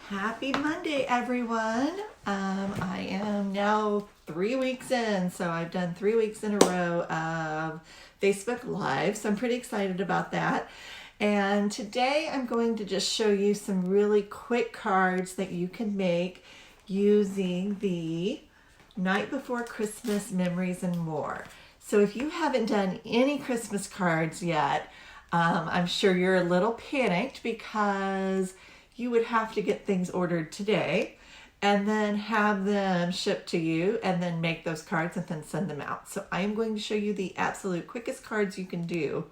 Happy Monday, everyone. I am now 3 weeks in, so I've done 3 weeks in a row of Facebook Live, so I'm pretty excited about that. And today I'm going to just show you some really quick cards that you can make using the Night Before Christmas Memories and More. So if you haven't done any Christmas cards yet, I'm sure you're a little panicked because you would have to get things ordered today and then have them shipped to you and then make those cards and then send them out. So I am going to show you the absolute quickest cards you can do.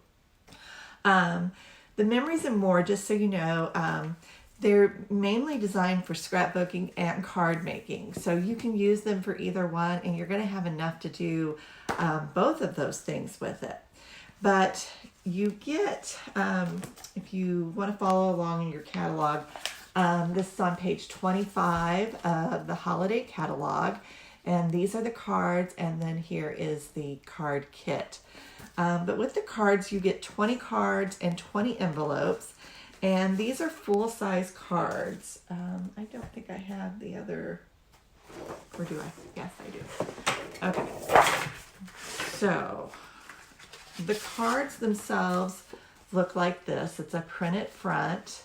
The Memories and More, just so you know, they're mainly designed for scrapbooking and card making. So you can use them for either one and you're going to have enough to do both of those things with it. But you get, if you want to follow along in your catalog, this is on page 25 of the holiday catalog. And these are the cards, and then here is the card kit. But with the cards, you get 20 cards and 20 envelopes. And these are full-size cards. I don't think I have the other, or do I? Yes, I do. Okay. So the cards themselves look like this. It's a printed front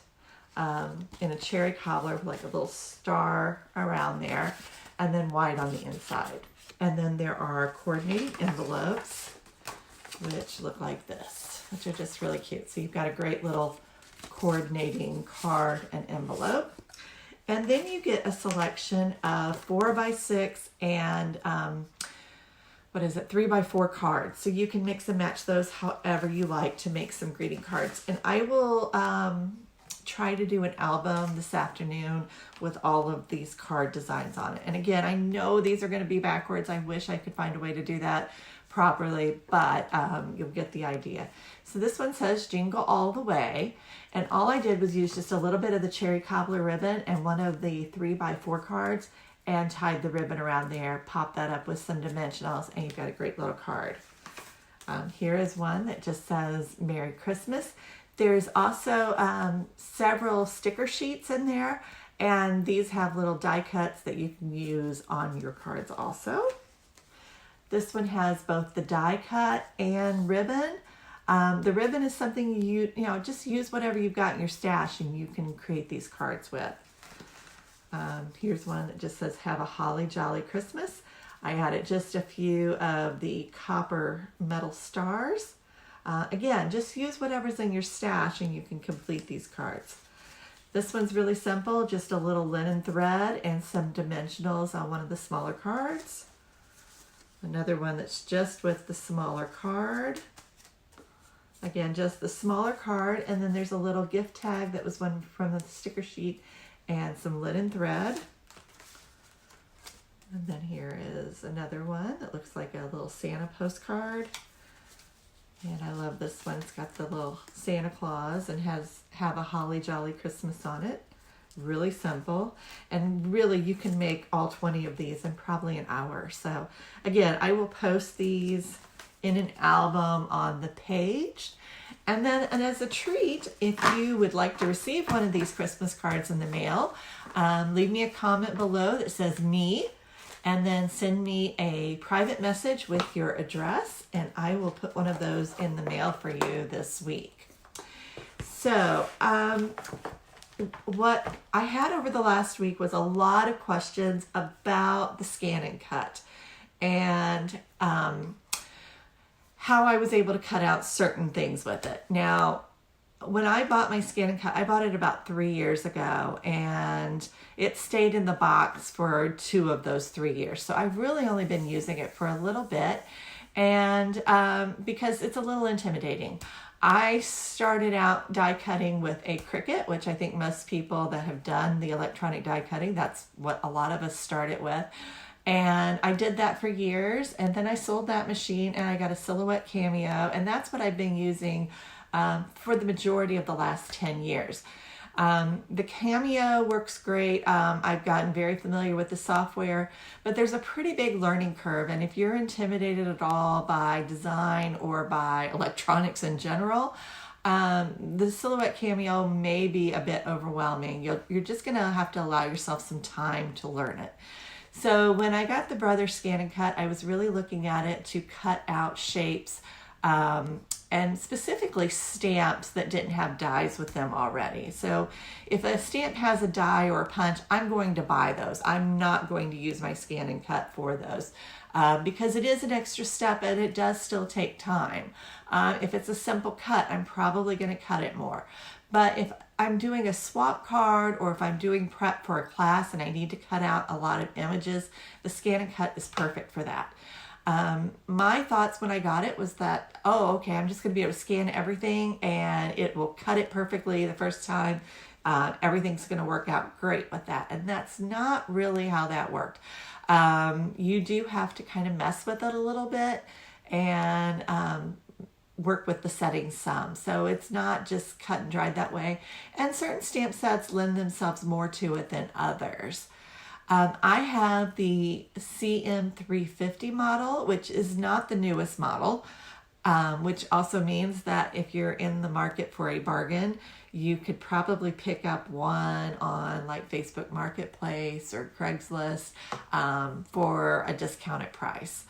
in a cherry cobbler with like a little star around there, and then white on the inside. And then there are coordinating envelopes, which look like this, which are just really cute. So you've got a great little coordinating card and envelope. And then you get a selection of 4x6 and 3x4 cards. So you can mix and match those however you like to make some greeting cards. And I will try to do an album this afternoon with all of these card designs on it. And again, I know these are going to be backwards. I wish I could find a way to do that properly, but you'll get the idea. So this one says Jingle All the Way. And all I did was use just a little bit of the cherry cobbler ribbon and one of the 3x4 cards and tied the ribbon around there, pop that up with some dimensionals, and you've got a great little card. Here is one that just says Merry Christmas. There's also several sticker sheets in there, and these have little die cuts that you can use on your cards also. This one has both the die cut and ribbon. The ribbon is something you just use whatever you've got in your stash and you can create these cards with. Here's one that just says Have a Holly Jolly Christmas. I added just a few of the copper metal stars. Again, just use whatever's in your stash and you can complete these cards. This one's really simple, just a little linen thread and some dimensionals on one of the smaller cards. Another one that's just with the smaller card. Again, just the smaller card, and then there's a little gift tag that was one from the sticker sheet and some linen thread. And then here is another one that looks like a little Santa postcard. And I love this one. It's got the little Santa Claus and has Have a Holly Jolly Christmas on it. Really simple. And really you can make all 20 of these in probably an hour. So again, I will post these in an album on the page. And then, and as a treat, if you would like to receive one of these Christmas cards in the mail, leave me a comment below that says me, and then send me a private message with your address, and I will put one of those in the mail for you this week. So, what I had over the last week was a lot of questions about the ScanNCut and how I was able to cut out certain things with it. Now, when I bought my ScanNCut, I bought it about 3 years ago, and it stayed in the box for 2 of those 3 years. So I've really only been using it for a little bit, and because it's a little intimidating. I started out die cutting with a Cricut, which I think most people that have done the electronic die cutting, that's what a lot of us started with. And I did that for years, and then I sold that machine and I got a Silhouette Cameo, and that's what I've been using for the majority of the last 10 years. The Cameo works great. I've gotten very familiar with the software, but there's a pretty big learning curve, and if you're intimidated at all by design or by electronics in general, The silhouette cameo may be a bit overwhelming. You're just going to have to allow yourself some time to learn it. So when I got the Brother ScanNCut, I was really looking at it to cut out shapes and specifically stamps that didn't have dies with them already. So if a stamp has a die or a punch, I'm going to buy those. I'm not going to use my ScanNCut for those because it is an extra step and it does still take time. If it's a simple cut, I'm probably going to cut it more. But if I'm doing a swap card or if I'm doing prep for a class and I need to cut out a lot of images, the ScanNCut is perfect for that. My thoughts when I got it was that, oh, okay, I'm just going to be able to scan everything and it will cut it perfectly the first time. Everything's going to work out great with that. And that's not really how that worked. You do have to kind of mess with it a little bit and work with the settings some. So it's not just cut and dried that way. And certain stamp sets lend themselves more to it than others. I have the CM350 model, which is not the newest model, which also means that if you're in the market for a bargain, you could probably pick up one on like Facebook Marketplace or Craigslist for a discounted price.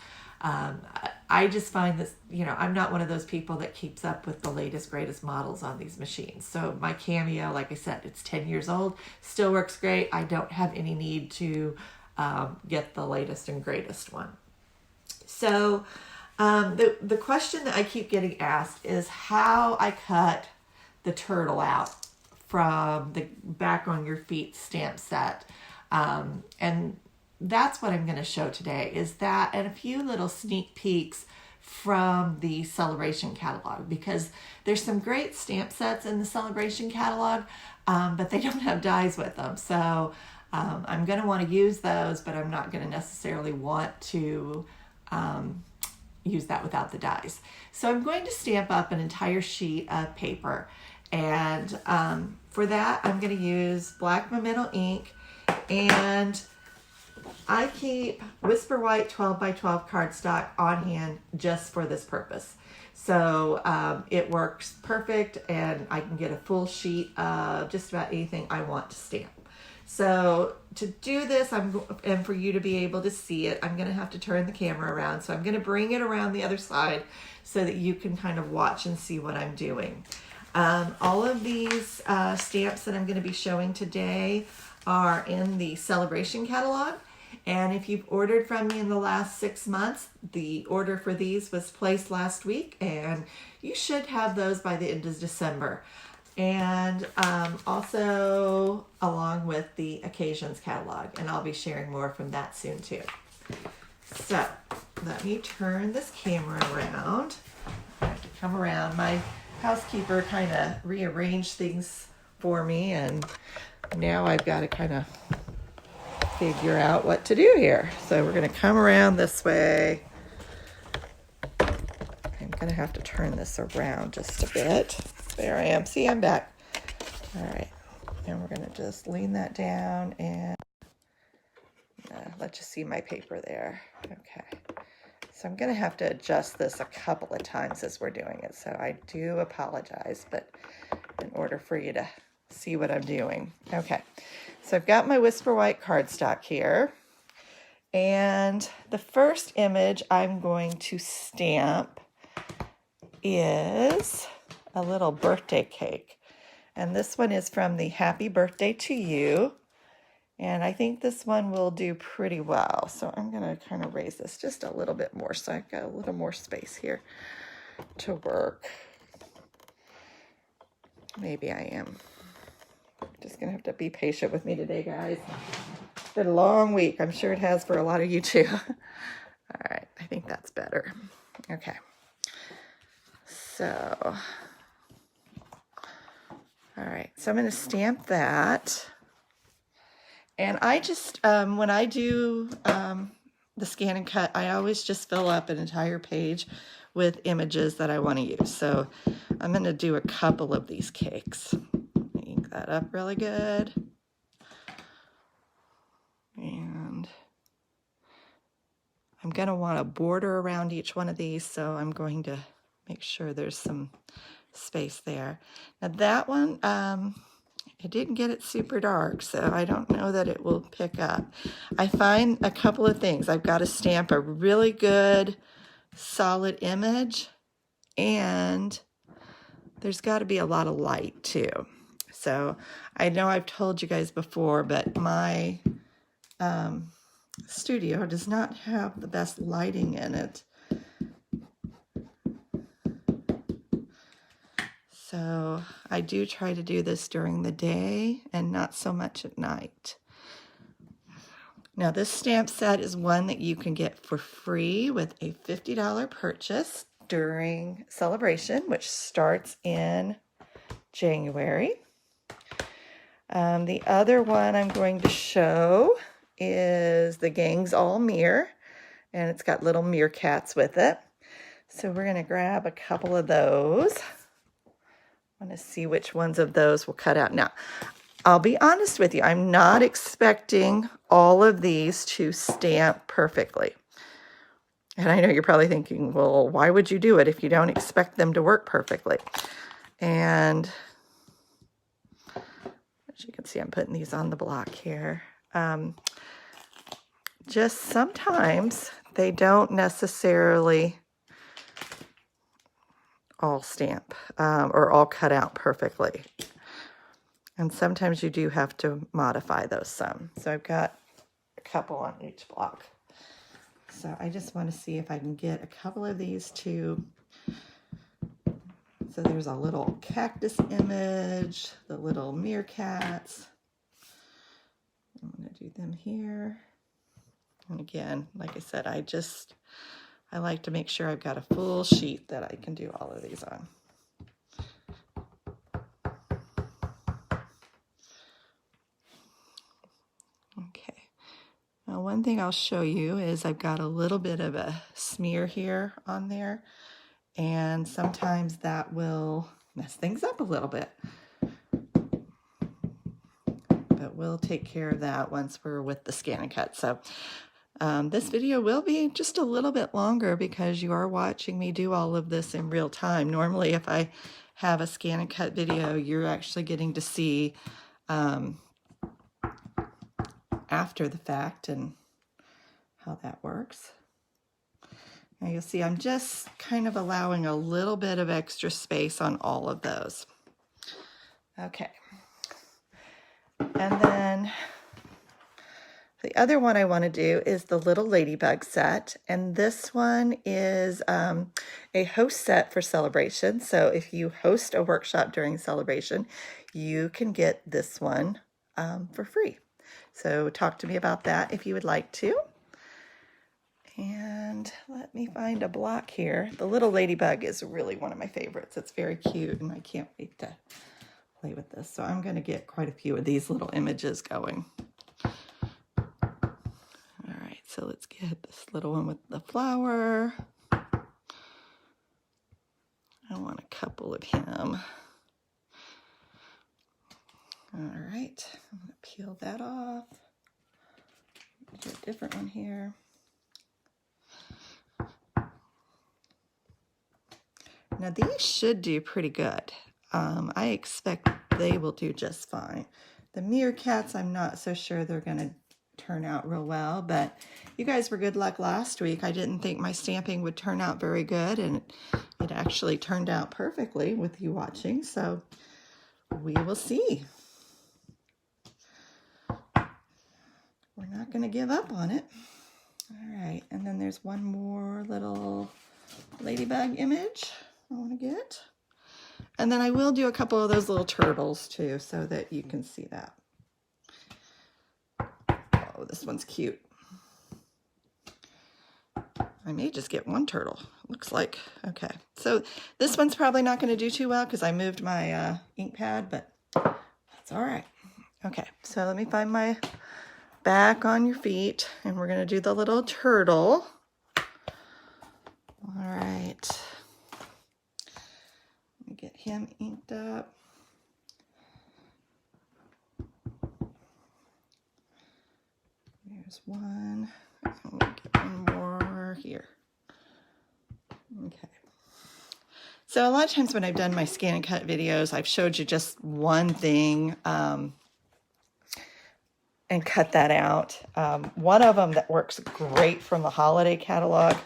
I just find this, I'm not one of those people that keeps up with the latest, greatest models on these machines. So my Cameo, like I said, it's 10 years old, still works great. I don't have any need to get the latest and greatest one. So the question that I keep getting asked is how I cut the turtle out from the Back on Your Feet stamp set. And that's what I'm going to show today, is that and a few little sneak peeks from the Celebration catalog, because there's some great stamp sets in the Celebration catalog, but they don't have dies with them. So I'm going to want to use those, but I'm not going to necessarily want to use that without the dies. So I'm going to stamp up an entire sheet of paper. And for that, I'm going to use black memento ink, and I keep Whisper White 12 by 12 cardstock on hand just for this purpose. So it works perfect, and I can get a full sheet of just about anything I want to stamp. So to do this, and for you to be able to see it, I'm going to have to turn the camera around. So I'm going to bring it around the other side so that you can kind of watch and see what I'm doing. All of these stamps that I'm going to be showing today are in the Celebration catalog. And if you've ordered from me in the last 6 months, the order for these was placed last week, and you should have those by the end of December. And also along with the Occasions catalog, and I'll be sharing more from that soon too. So let me turn this camera around. I have to come around. My housekeeper kind of rearranged things for me, and now I've got to kind of figure out what to do here. So we're going to come around this way. I'm going to have to turn this around just a bit. There I am. See, I'm back. All right. And we're going to just lean that down and let you see my paper there. Okay. So I'm going to have to adjust this a couple of times as we're doing it. So I do apologize, but in order for you to see what I'm doing. Okay. So I've got my Whisper White cardstock here. And the first image I'm going to stamp is a little birthday cake. And this one is from the Happy Birthday to You. And I think this one will do pretty well. So I'm going to kind of raise this just a little bit more so I've got a little more space here to work. Maybe I am. Just going to have to be patient with me today, guys. It's been a long week. I'm sure it has for a lot of you too. All right. I think that's better. Okay. So, all right. So I'm going to stamp that. And I just, when I do the ScanNCut, I always just fill up an entire page with images that I want to use. So I'm going to do a couple of these cakes. Ink that up really good. And I'm going to want a border around each one of these, so I'm going to make sure there's some space there. Now that one, I didn't get it super dark, so I don't know that it will pick up. I find a couple of things. I've got to stamp a really good solid image, and there's got to be a lot of light too. So I know I've told you guys before, but my studio does not have the best lighting in it. So I do try to do this during the day and not so much at night. Now this stamp set is one that you can get for free with a $50 purchase during celebration, which starts in January. The other one I'm going to show is the Gang's All Mirror, and it's got little meerkats with it. So we're going to grab a couple of those. I want to see which ones of those will cut out. Now, I'll be honest with you, I'm not expecting all of these to stamp perfectly. And I know you're probably thinking, well, why would you do it if you don't expect them to work perfectly? And as you can see, I'm putting these on the block here. Just sometimes they don't necessarily all stamp or all cut out perfectly. And sometimes you do have to modify those some. So I've got a couple on each block. So I just want to see if I can get a couple of these to. So there's a little cactus image, the little meerkats. I'm going to do them here. And again, like I said, I like to make sure I've got a full sheet that I can do all of these on. Okay. Now one thing I'll show you is I've got a little bit of a smear here on there. And sometimes that will mess things up a little bit. But we'll take care of that once we're with the ScanNCut. So this video will be just a little bit longer because you are watching me do all of this in real time. Normally, if I have a ScanNCut video, you're actually getting to see after the fact and how that works. Now you'll see I'm just kind of allowing a little bit of extra space on all of those. Okay. And then the other one I want to do is the little ladybug set. And this one is a host set for celebration. So if you host a workshop during celebration, you can get this one for free. So talk to me about that if you would like to. And let me find a block here. The little ladybug is really one of my favorites. It's very cute, and I can't wait to play with this. So I'm going to get quite a few of these little images going. All right, so let's get this little one with the flower. I want a couple of him. All right, I'm going to peel that off. Do a different one here. Now these should do pretty good. I expect they will do just fine. The meerkats, I'm not so sure they're going to turn out real well, but you guys were good luck last week. I didn't think my stamping would turn out very good, and it actually turned out perfectly with you watching, so we will see. We're not going to give up on it. All right, and then there's one more little ladybug image I want to get. And then I will do a couple of those little turtles too, so that you can see that. Oh, this one's cute. I may just get one turtle, looks like. Okay, so this one's probably not going to do too well because I moved my ink pad, but that's all right. Okay, so let me find my back on your feet, and we're going to do the little turtle. All right. Let me get him inked up. There's one. I'm going to get one more here. Okay. So a lot of times when I've done my scan and cut videos, I've showed you just one thing and cut that out. One of them that works great from the holiday catalog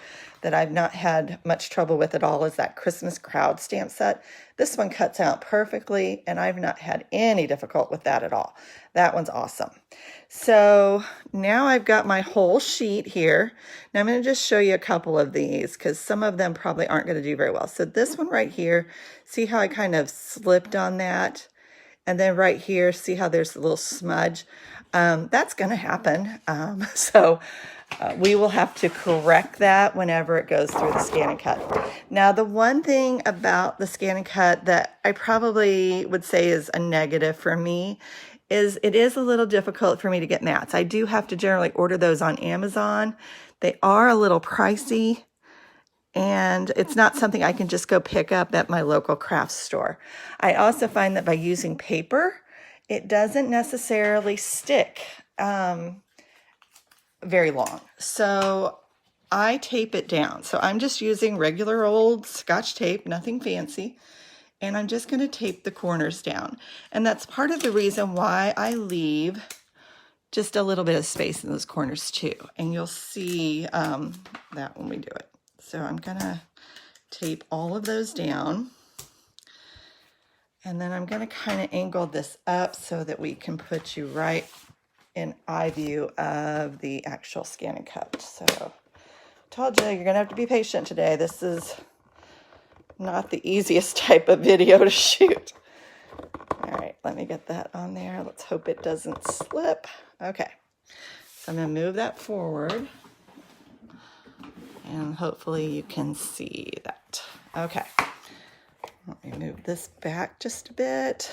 that I've not had much trouble with at all is that Christmas crowd stamp set. This one cuts out perfectly, and I've not had any difficulty with that at all. That one's awesome. So now I've got my whole sheet here. Now I'm going to just show you a couple of these because some of them probably aren't going to do very well. So this one right here, see how I kind of slipped on that? And then right here, see how there's a little smudge? That's going to happen. We will have to correct that whenever it goes through the scan and cut. Now, the one thing about the scan and cut that I probably would say is a negative for me is it is a little difficult for me to get mats. I do have to generally order those on Amazon. They are a little pricey, and it's not something I can just go pick up at my local craft store. I also find that by using paper, it doesn't necessarily stick very long. So I tape it down. So I'm just using regular old Scotch tape, nothing fancy. And I'm just going to tape the corners down. And that's part of the reason why I leave just a little bit of space in those corners too. And you'll see that when we do it. So I'm going to tape all of those down. And then I'm going to kind of angle this up so that we can put you right in eye view of the actual scan and cut. So I told you, you're going to have to be patient today. This is not the easiest type of video to shoot. All right, let me get that on there. Let's hope it doesn't slip. Okay, so I'm going to move that forward. And hopefully you can see that. Okay. Let me move this back just a bit.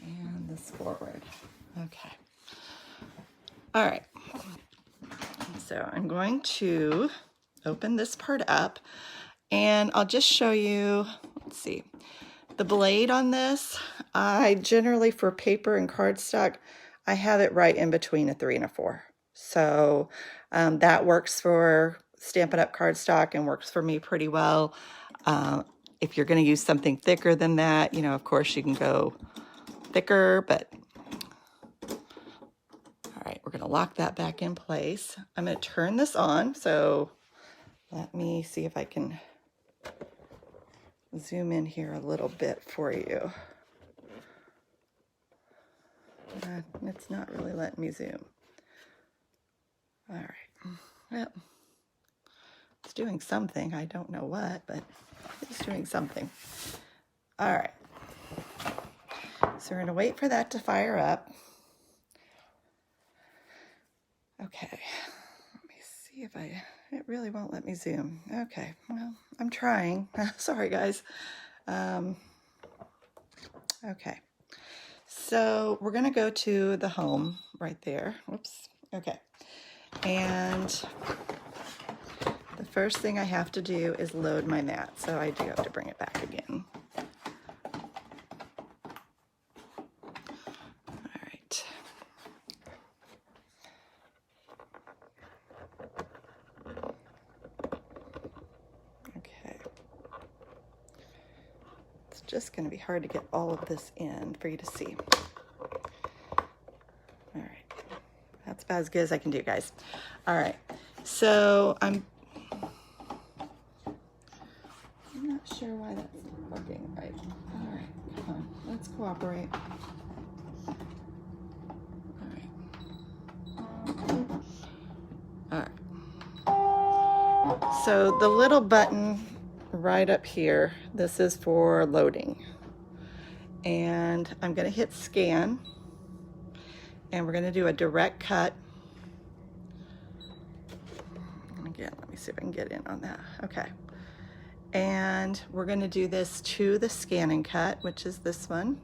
And this forward. Okay. All right. So I'm going to open this part up, and I'll just show you, let's see, the blade on this. I generally, for paper and cardstock, I have it right in between a 3 and a 4. So that works for Stampin' Up! Cardstock and works for me pretty well. If you're going to use something thicker than that, you know, of course you can go thicker, but all right, we're going to lock that back in place. I'm going to turn this on. So let me see if I can zoom in here a little bit for you. It's not really letting me zoom. All right. Well, it's doing something. I don't know what, but it's doing something. All right. So we're going to wait for that to fire up. Okay. Let me see if it really won't let me zoom. Okay. Well, I'm trying. Sorry, guys. Okay. So we're going to go to the home right there. Whoops. Okay. And the first thing I have to do is load my mat. So I do have to bring it back again. All right. Okay. It's just going to be hard to get all of this in for you to see. All right. That's about as good as I can do, guys. All right. So I'm not sure why that's not working right. All right, come on, let's cooperate. All right. So the little button right up here, this is for loading. And I'm going to hit scan. And we're going to do a direct cut. Again, let me see if I can get in on that. Okay. And we're going to do this to the scan and cut, which is this one.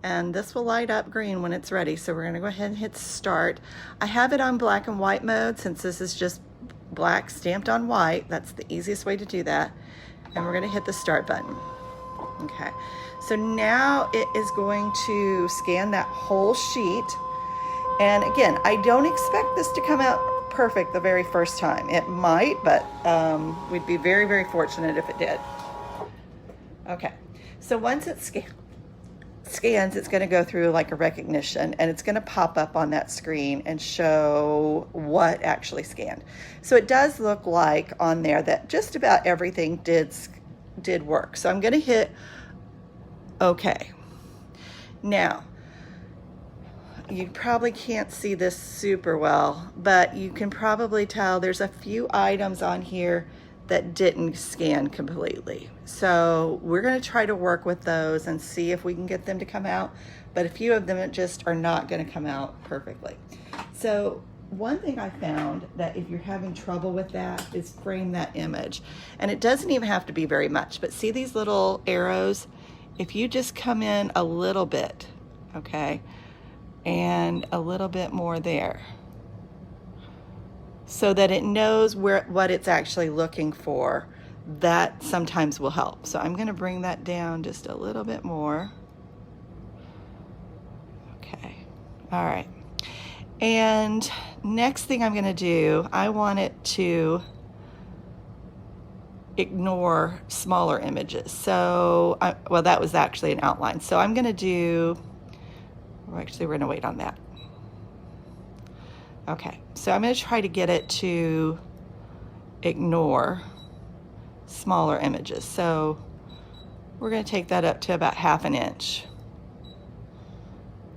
And this will light up green when it's ready. So we're going to go ahead and hit start. I have it on black and white mode since this is just black stamped on white. That's the easiest way to do that. And we're going to hit the start button. Okay. So now it is going to scan that whole sheet. And again, I don't expect this to come out perfect the very first time. It might, but we'd be very, very fortunate if it did. Okay, so once it scans, it's going to go through like a recognition, and it's going to pop up on that screen and show what actually scanned. So it does look like on there that just about everything did work. So I'm going to hit OK. Now, you probably can't see this super well, but you can probably tell there's a few items on here that didn't scan completely. So we're going to try to work with those and see if we can get them to come out, but a few of them just are not going to come out perfectly. So one thing I found that if you're having trouble with that is frame that image. And it doesn't even have to be very much, but see these little arrows? If you just come in a little bit, okay, and a little bit more there, so that it knows what it's actually looking for, that sometimes will help. So I'm going to bring that down just a little bit more. Okay, all right. And next thing I'm going to do, I want it to ignore smaller images. So, well, that was actually an outline. So I'm going to do, well, actually, we're going to wait on that. Okay, so I'm going to try to get it to ignore smaller images. So we're going to take that up to about 1/2 inch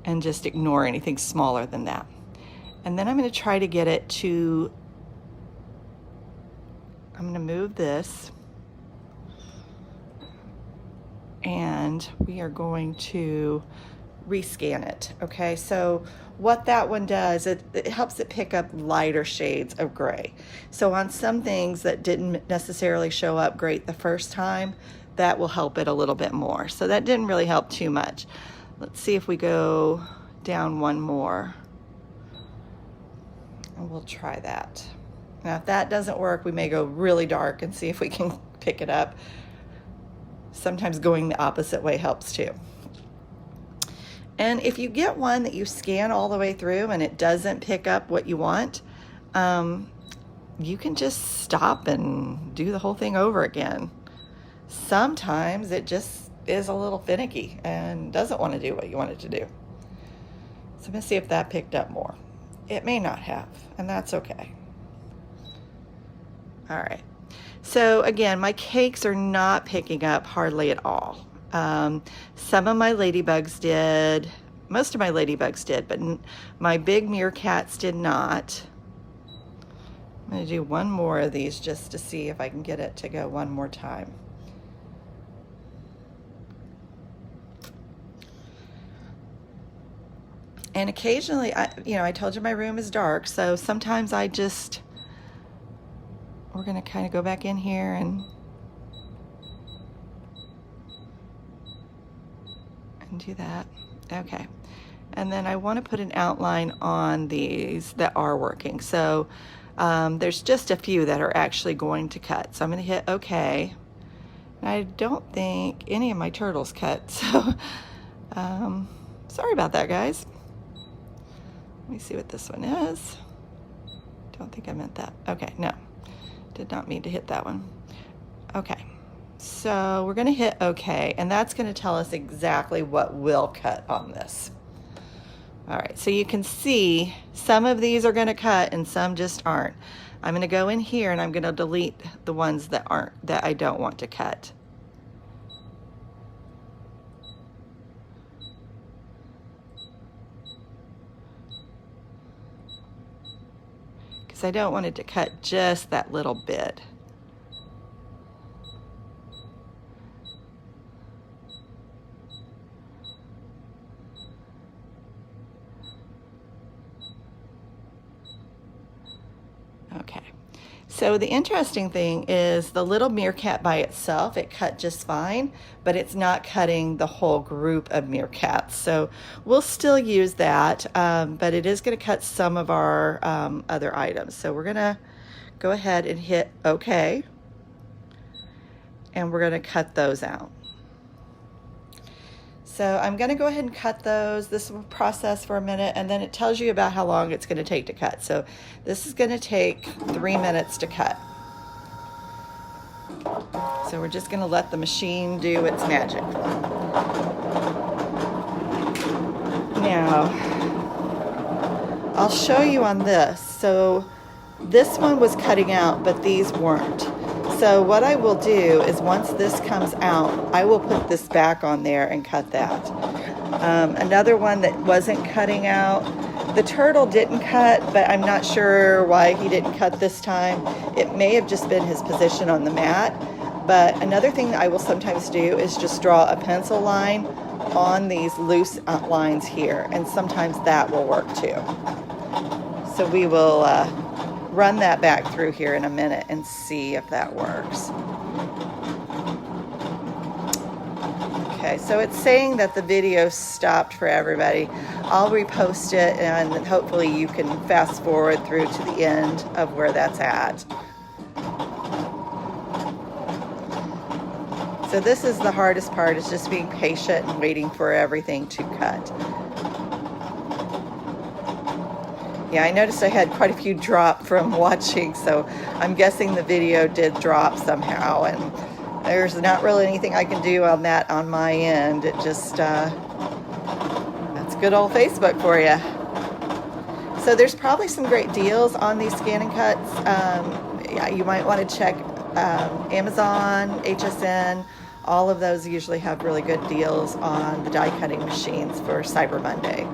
and just ignore anything smaller than that. And then I'm going to try to get it to, I'm going to move this, and we are going to rescan it. Okay, so what that one does, it helps it pick up lighter shades of gray. So on some things that didn't necessarily show up great the first time, that will help it a little bit more. So that didn't really help too much. Let's see if we go down one more, and we'll try that. Now if that doesn't work, we may go really dark and see if we can pick it up. Sometimes going the opposite way helps too. And if you get one that you scan all the way through and it doesn't pick up what you want, you can just stop and do the whole thing over again. Sometimes it just is a little finicky and doesn't want to do what you want it to do. So I'm going to see if that picked up more. It may not have, and that's okay. All right. So again, my cakes are not picking up hardly at all. Some of my ladybugs did, most of my ladybugs did, but my big meerkats did not. I'm going to do one more of these just to see if I can get it to go one more time. And occasionally, I told you my room is dark, so sometimes we're going to kind of go back in here and do that. Okay, and then I want to put an outline on these that are working. So there's just a few that are actually going to cut. So I'm going to hit OK. And I don't think any of my turtles cut, so sorry about that, guys. Let me see what this one is. Don't think I meant that. Okay, no, did not mean to hit that one. Okay. So we're going to hit OK, and that's going to tell us exactly what will cut on this. All right, so you can see some of these are going to cut and some just aren't. I'm going to go in here and I'm going to delete the ones that I don't want to cut. Because I don't want it to cut just that little bit. Okay, so the interesting thing is the little meerkat by itself, it cut just fine, but it's not cutting the whole group of meerkats. So we'll still use that, but it is going to cut some of our other items. So we're going to go ahead and hit OK, and we're going to cut those out. So I'm going to go ahead and cut those. This will process for a minute, and then it tells you about how long it's going to take to cut. So this is going to take 3 minutes to cut. So we're just going to let the machine do its magic. Now, I'll show you on this. So this one was cutting out, but these weren't. So what I will do is once this comes out, I will put this back on there and cut that. Another one that wasn't cutting out, the turtle didn't cut, but I'm not sure why he didn't cut this time. It may have just been his position on the mat. But another thing that I will sometimes do is just draw a pencil line on these loose lines here, and sometimes that will work too. So we will run that back through here in a minute and see if that works. Okay, so it's saying that the video stopped for everybody. I'll repost it, and hopefully you can fast forward through to the end of where that's at. So this is the hardest part, is just being patient and waiting for everything to cut. Yeah, I noticed I had quite a few drop from watching, so I'm guessing the video did drop somehow, and there's not really anything I can do on that on my end. It just, that's good old Facebook for you. So there's probably some great deals on these ScanNCuts. Yeah, you might want to check Amazon, HSN. All of those usually have really good deals on the die cutting machines for Cyber Monday.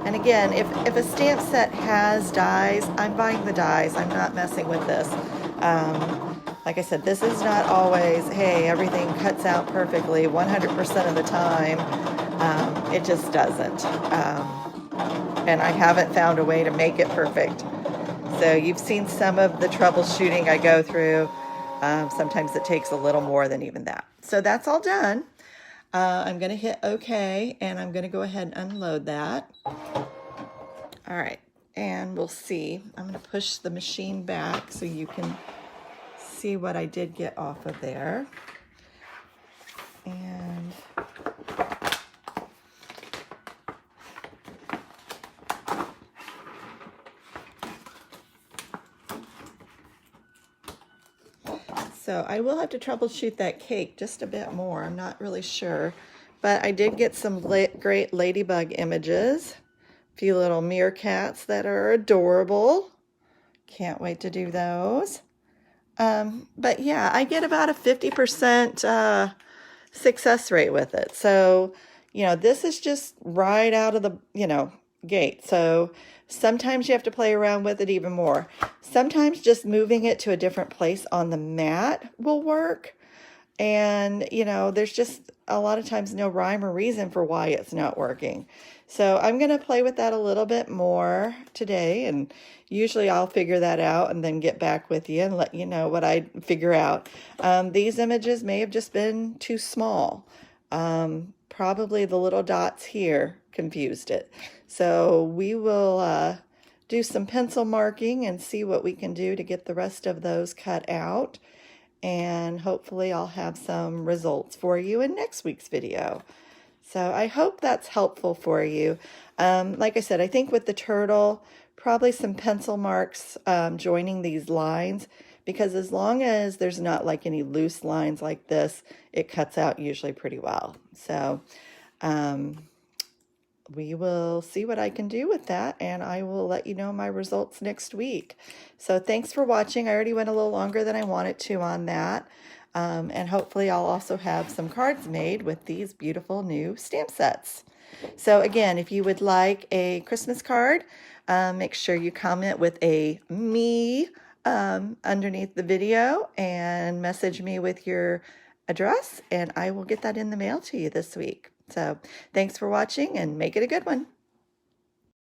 And again, if a stamp set has dies, I'm buying the dies. I'm not messing with this. Like I said, this is not always, hey, everything cuts out perfectly 100% of the time. It just doesn't. And I haven't found a way to make it perfect. So you've seen some of the troubleshooting I go through. Sometimes it takes a little more than even that. So that's all done. I'm going to hit OK, and I'm going to go ahead and unload that. All right, and we'll see. I'm going to push the machine back so you can see what I did get off of there. And so I will have to troubleshoot that cake just a bit more. I'm not really sure. But I did get some great ladybug images. A few little meerkats that are adorable. Can't wait to do those. But yeah, I get about a 50% success rate with it. So, you know, this is just right out of the, gate. So sometimes you have to play around with it even more. Sometimes just moving it to a different place on the mat will work. And, there's just a lot of times no rhyme or reason for why it's not working. So I'm going to play with that a little bit more today. And usually I'll figure that out and then get back with you and let you know what I figure out. These images may have just been too small. Probably the little dots here confused it. So we will do some pencil marking and see what we can do to get the rest of those cut out. And hopefully I'll have some results for you in next week's video. So I hope that's helpful for you. Like I said, I think with the turtle, probably some pencil marks joining these lines, because as long as there's not like any loose lines like this, it cuts out usually pretty well. So we will see what I can do with that, and I will let you know my results next week. So thanks for watching. I already went a little longer than I wanted to on that. And hopefully I'll also have some cards made with these beautiful new stamp sets. So again, if you would like a Christmas card, make sure you comment with a me underneath the video and message me with your address, and I will get that in the mail to you this week. So thanks for watching, and make it a good one.